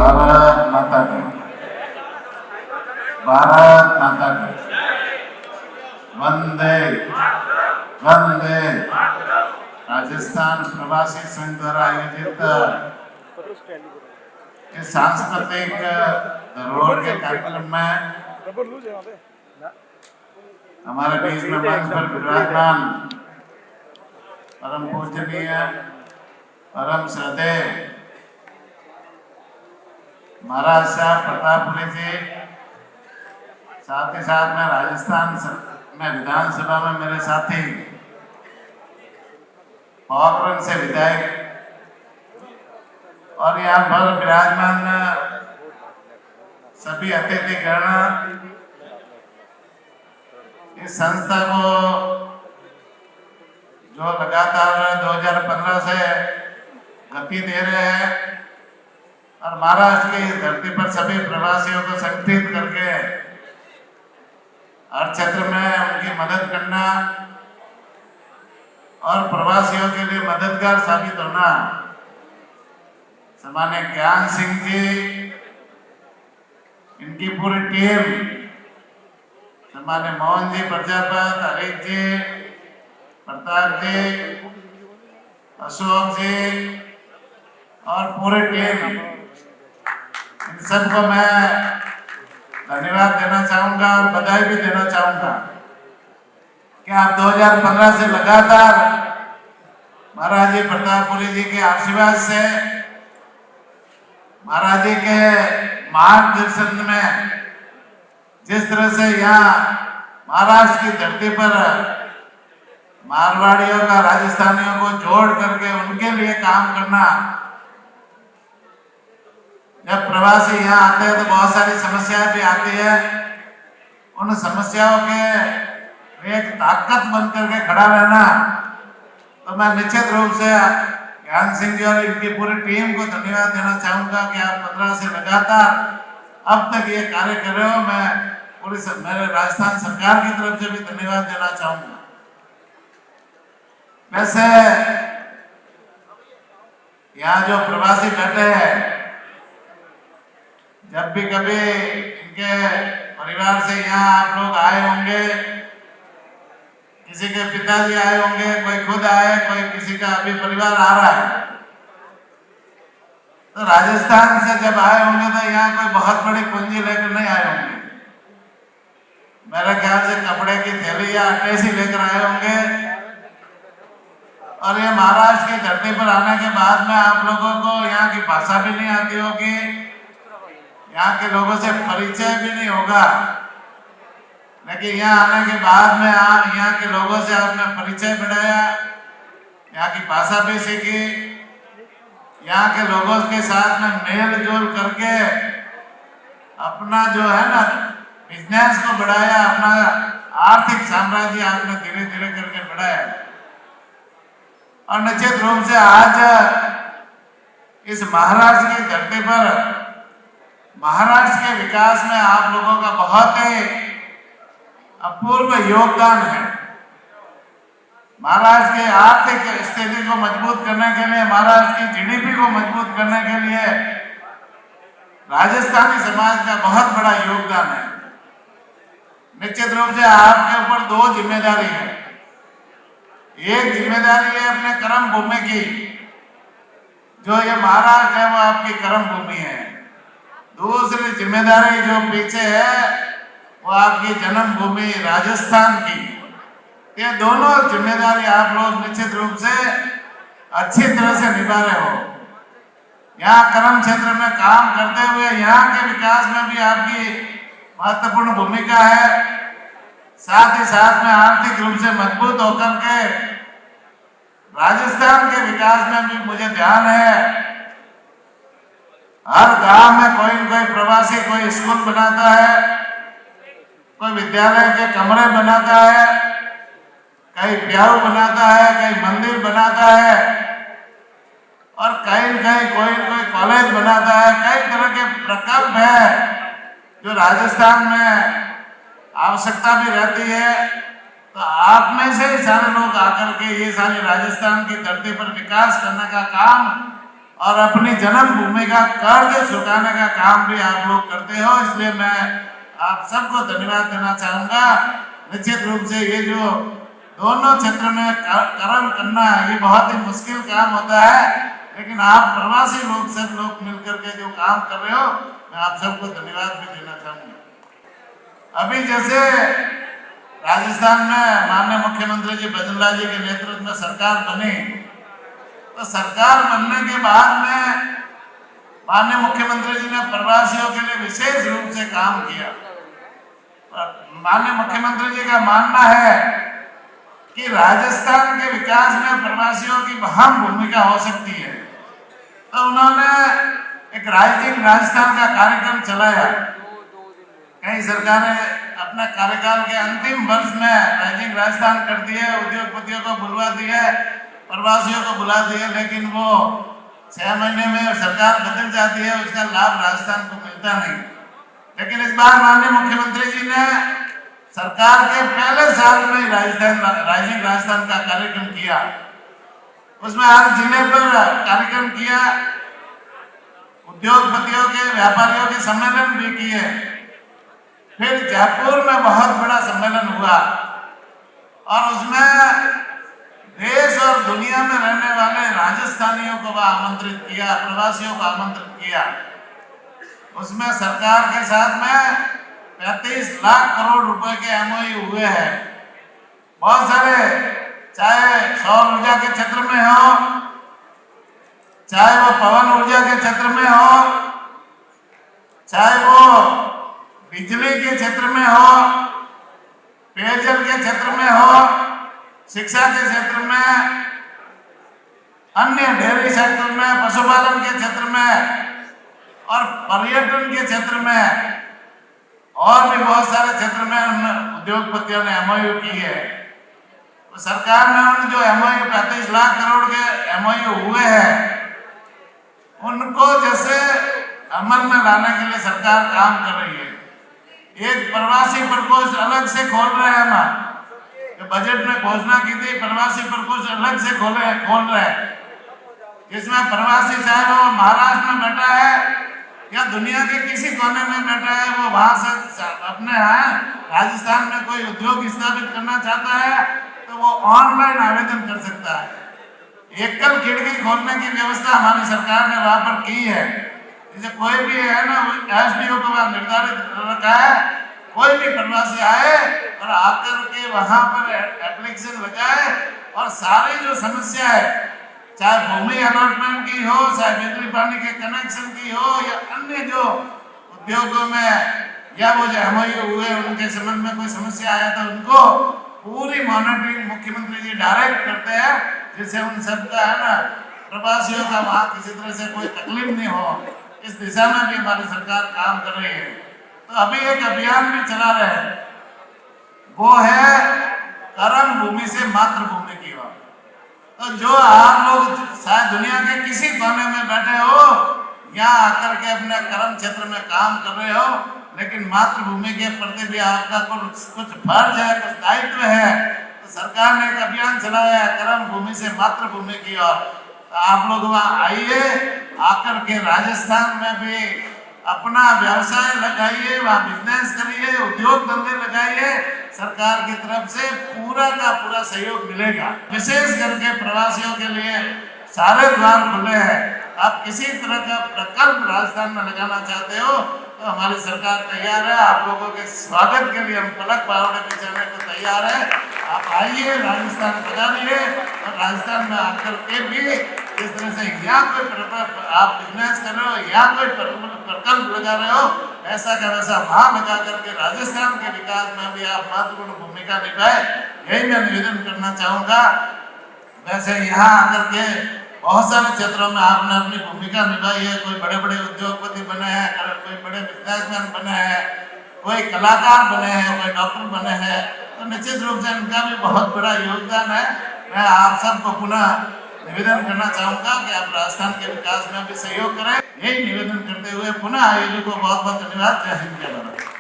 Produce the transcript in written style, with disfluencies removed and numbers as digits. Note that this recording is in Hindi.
भारत माता की, भारत माता की, वंदे वंदे। राजस्थान प्रवासी संघ द्वारा आयोजित इस सांस्कृतिक धरोहर के कार्यक्रम में हमारे बीच में मंच पर विराजमान परम पूजनीय परम श्रद्धेय महाराज साहब प्रतापपुरी जी, साथ ही साथ में राजस्थान में विधानसभा में मेरे साथी पोखरण से विधायक और यहाँ पर विराजमान सभी अतिथिगण, इस संस्था को जो लगातार 2015 से गति दे रहे हैं और महाराष्ट्र की इस धरती पर सभी प्रवासियों को संगठित करके हर क्षेत्र में उनकी मदद करना और प्रवासियों के लिए मददगार साबित होना। सम्माननीय ज्ञान सिंह जी, इनकी पूरी टीम, सम्माननीय मोहन जी प्रजापत, हरीश जी, प्रताप जी, अशोक जी और पूरी टीम, इन सबको मैं धन्यवाद देना चाहूंगा और बधाई भी देना चाहूंगा कि आप 2015 से लगातार महाराज जी प्रतापपुरी जी के आशीर्वाद से, महाराज जी के मार्गदर्शन में जिस तरह से यहाँ महाराष्ट्र की धरती पर मारवाड़ियों का राजस्थानियों को जोड़ करके उनके लिए काम करना। जब प्रवासी यहाँ आते हैं तो बहुत सारी समस्याएं भी आती है, उन समस्याओं के एक ताकत बन करके खड़ा रहना। तो मैं निश्चित रूप से ज्ञान सिंह जी और इनकी पूरी टीम को धन्यवाद देना चाहूंगा कि आप 15 से लगातार अब तक ये कार्य कर रहे हो। मैं पूरी मेरे राजस्थान सरकार की तरफ से भी धन्यवाद देना चाहूंगा। वैसे यहाँ जो प्रवासी बैठे हैं, जब भी कभी इनके परिवार से यहाँ आप लोग आए होंगे, किसी के पिताजी आए होंगे, कोई खुद आए, कोई किसी का अभी परिवार आ रहा है, तो राजस्थान से जब आए होंगे तो यहाँ कोई बहुत बड़ी पूंजी लेकर नहीं आए होंगे। मेरे ख्याल से कपड़े की थैली या अटैची लेकर आए होंगे। और ये महाराष्ट्र की धरती पर आने के बाद में आप लोगों को यहाँ की भाषा भी नहीं आती होगी, यहाँ के लोगों से परिचय भी नहीं होगा, लेकिन यहाँ आने के बाद में आप यहाँ के लोगों से आपने परिचय बढ़ाया, यहाँ की भाषा भी सीखी, यहाँ के लोगों के साथ में मेल जोल करके अपना जो है ना बिजनेस को बढ़ाया, अपना आर्थिक साम्राज्य आपने धीरे धीरे करके बढ़ाया। और निश्चित रूप से आज इस महाराष्ट्र की धरती पर महाराष्ट्र के विकास में आप लोगों का बहुत ही अपूर्व योगदान है। महाराष्ट्र के आर्थिक स्थिति को मजबूत करने के लिए, महाराष्ट्र की जीडीपी को मजबूत करने के लिए राजस्थानी समाज का बहुत बड़ा योगदान है। निश्चित रूप से आपके ऊपर दो जिम्मेदारी है। एक जिम्मेदारी है अपने कर्म भूमि की, जो ये महाराष्ट्र है वो आपकी कर्म भूमि है। दूसरी जिम्मेदारी जो पीछे है वो आपकी जन्मभूमि राजस्थान की। ये दोनों जिम्मेदारी आप लोग निश्चित रूप से अच्छी तरह से निभा रहे हो। यहाँ कर्म क्षेत्र में काम करते हुए यहाँ के विकास में भी आपकी महत्वपूर्ण भूमिका है। साथ ही साथ में आर्थिक रूप से मजबूत होकर के राजस्थान के विकास में भी मुझे ध्यान है, हर गांव में कोई न कोई प्रवासी कोई स्कूल बनाता है, कोई विद्यालय के कमरे बनाता है, कहीं ब्याह बनाता है, कहीं मंदिर बनाता है और कहीं न कहीं कोई न कोई कॉलेज बनाता है। कई तरह के प्रकल्प है जो राजस्थान में आवश्यकता भी रहती है। तो आप में से ही सारे लोग आकर के ये सारी राजस्थान की धरती पर विकास करने का काम और अपनी जन्मभूमि का कर्ज चुकाने का काम भी आप लोग करते हो, इसलिए मैं आप सबको धन्यवाद देना चाहूंगा। निश्चित रूप से ये जो दोनों क्षेत्र में कर्म करना ये बहुत ही मुश्किल काम होता है, लेकिन आप प्रवासी लोग सब लोग मिलकर के जो काम कर रहे हो, मैं आप सबको धन्यवाद भी देना चाहूंगा। अभी जैसे राजस्थान में माननीय मुख्यमंत्री जी भजनलाल जी के नेतृत्व में सरकार बनी, तो सरकार बनने के बाद में माननीय मुख्यमंत्री जी ने प्रवासियों के लिए विशेष रूप से काम किया। माननीय मुख्यमंत्री जी का मानना है कि राजस्थान के विकास में प्रवासियों की अहम भूमिका हो सकती है, तो उन्होंने एक राइजिंग राजस्थान का कार्यक्रम चलाया। कई सरकारें अपने कार्यकाल के अंतिम वर्ष में राइजिंग राजस्थान कर दिए, उद्योगपतियों को बुलवा दिए, प्रवासियों को बुला दिए, लेकिन वो 6 महीने में सरकार बदल जाती है, उसका लाभ राजस्थान को मिलता नहीं। लेकिन इस बार माननीय मुख्यमंत्री जी ने सरकार के पहले साल में राइजिंग राजस्थान का कार्यक्रम किया। उसमें हर जिले पर कार्यक्रम किया, उद्योगपतियों के व्यापारियों के सम्मेलन भी किए। फिर जयपुर में बहुत बड़ा सम्मेलन हुआ और उसमें देश और दुनिया में रहने वाले राजस्थानियों को आमंत्रित किया, प्रवासियों को आमंत्रित किया। उसमें सरकार के साथ में 35 लाख करोड़ रुपए के MOU हुए हैं। बहुत सारे, चाहे सौर ऊर्जा के क्षेत्र में हो, चाहे वो पवन ऊर्जा के क्षेत्र में हो, चाहे वो बिजली के क्षेत्र में हो, पेयजल के क्षेत्र में हो, शिक्षा के क्षेत्र में, अन्य डेयरी सेक्टर में, पशुपालन के क्षेत्र में और पर्यटन के क्षेत्र में और भी बहुत सारे क्षेत्र में उद्योगपतियों ने MOU की है। तो सरकार ने उन जो MOU 35 लाख करोड़ के MOU हुए हैं, उनको जैसे अमल में लाने के लिए सरकार काम कर रही है। एक प्रवासी प्रकोष्ठ अलग से खोल रहे हैं हम, जो बजट में घोषणा की थी, प्रवासी प्रकोष्ठ अलग से खोल रहे हैं, जिसमें प्रवासी चाहे वो महाराष्ट्र में बैठा है या दुनिया के किसी कोने में बैठा है, वो वहां से अपने यहाँ राजस्थान में कोई उद्योग स्थापित करना चाहता है तो वो ऑनलाइन आवेदन कर सकता है। एकल खिड़की खोलने की व्यवस्था हमारी सरकार ने वहां पर की है। जैसे कोई भी है ना, SDO को वहां निर्धारित रखा है, कोई भी प्रवासी आए और आकर के वहां पर एप्लीकेशन लगाए और सारी जो समस्या है, चाहे भूमि अलॉटमेंट की हो, चाहे बिजली पानी के कनेक्शन की हो, या अन्य जो उद्योगों में या वो जो MOU हुए उनके संबंध में कोई समस्या आया तो उनको पूरी मॉनिटरिंग मुख्यमंत्री जी डायरेक्ट करते हैं, जिससे उन सबका है ना, प्रवासियों का वहाँ किसी तरह से कोई तकलीफ नहीं हो। इस दिशा में भी हमारी सरकार काम कर रही है। तो अभी एक अभियान भी चला रहे हैं, वो है कर्म भूमि से मातृभूमि की ओर। तो जो आप लोग शायद दुनिया के किसी कोने में बैठे हो, यहाँ आकर के अपने कर्म क्षेत्र में काम कर रहे हो, लेकिन मातृभूमि के प्रति भी आपका कुछ फर्ज है, कुछ दायित्व है। तो सरकार ने एक अभियान चलाया है कर्म भूमि से मातृभूमि की ओर। तो आप लोग वहाँ आइए, आकर के राजस्थान में भी अपना व्यवसाय लगाइए, वहाँ बिजनेस करिए, उद्योग धंधे लगाइए। सरकार की तरफ से पूरा का पूरा सहयोग मिलेगा। विशेष करके प्रवासियों के लिए सारे द्वार खुले हैं। आप किसी तरह का प्रकल्प राजस्थान में लगाना चाहते हो तो हमारी सरकार तैयार है। आप लोगों के स्वागत के लिए हम पलक बावड़े बिछाने को तैयार है। आप आइए, राजस्थान पधारिए और राजस्थान में आकर के भी इस तरह से यहाँ कोई आप बिजनेस कर रहे हो या कोई प्रकल्प लगा रहे हो, ऐसा का वैसा वहाँ लगा करके राजस्थान के विकास में भी आप महत्वपूर्ण भूमिका निभाए, यही मैं निवेदन करना चाहूँगा। वैसे यहाँ आकर के बहुत सारे क्षेत्रों में आपने अपनी भूमिका निभाई है। कोई बड़े बड़े उद्योगपति बने हैं, कोई बड़े बिजनेसमैन बने हैं, कोई कलाकार बने हैं, कोई डॉक्टर बने हैं। तो निश्चित रूप से इनका भी बहुत बड़ा योगदान है। मैं आप सबको पुनः निवेदन करना चाहूँगा कि आप राजस्थान के विकास में भी सहयोग करें। यही निवेदन करते हुए पुनः आयोजक को बहुत बहुत धन्यवाद। जय हिंद, जय भारत।